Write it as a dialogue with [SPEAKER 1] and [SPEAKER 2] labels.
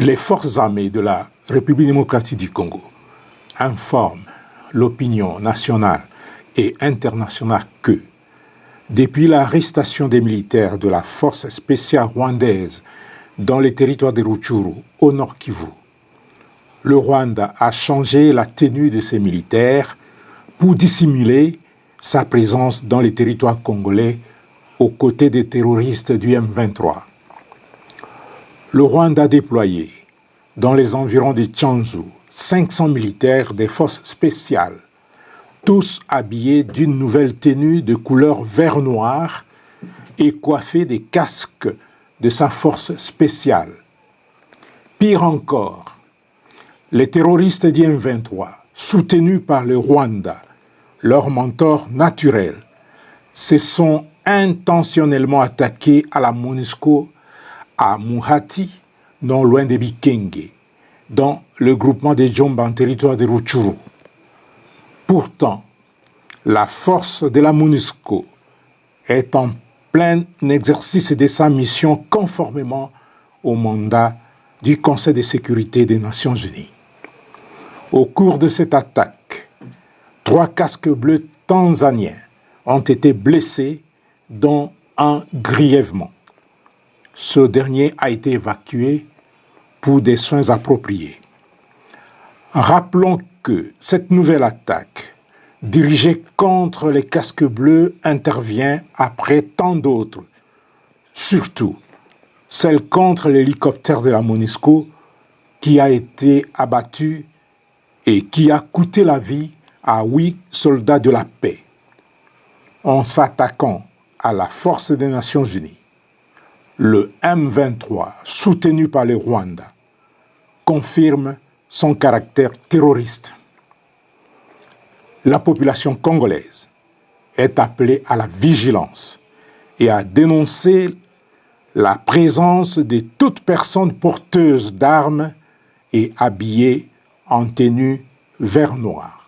[SPEAKER 1] Les forces armées de la République démocratique du Congo informent l'opinion nationale et internationale que, depuis l'arrestation des militaires de la force spéciale rwandaise dans les territoires de Rutshuru, au nord Kivu, le Rwanda a changé la tenue de ses militaires pour dissimuler sa présence dans les territoires congolais aux côtés des terroristes du M23. Le Rwanda a déployé dans les environs de Tchanzu 500 militaires des forces spéciales, tous habillés d'une nouvelle tenue de couleur vert-noir et coiffés des casques de sa force spéciale. Pire encore, les terroristes du M23, soutenus par le Rwanda, leur mentor naturel, se sont intentionnellement attaqués à la MONUSCO à Muhati, non loin de Bikenge, dans le groupement des Djomba en territoire de Rutshuru. Pourtant, la force de la MONUSCO est en plein exercice de sa mission conformément au mandat du Conseil de sécurité des Nations Unies. Au cours de cette attaque, 3 casques bleus tanzaniens ont été blessés, dont un grièvement. Ce dernier a été évacué pour des soins appropriés. Rappelons que cette nouvelle attaque, dirigée contre les casques bleus, intervient après tant d'autres, surtout celle contre l'hélicoptère de la MONUSCO qui a été abattu et qui a coûté la vie à 8 soldats de la paix. En s'attaquant à la force des Nations Unies, le M23, soutenu par le Rwanda, confirme son caractère terroriste. La population congolaise est appelée à la vigilance et à dénoncer la présence de toute personne porteuse d'armes et habillée en tenue vert-noir.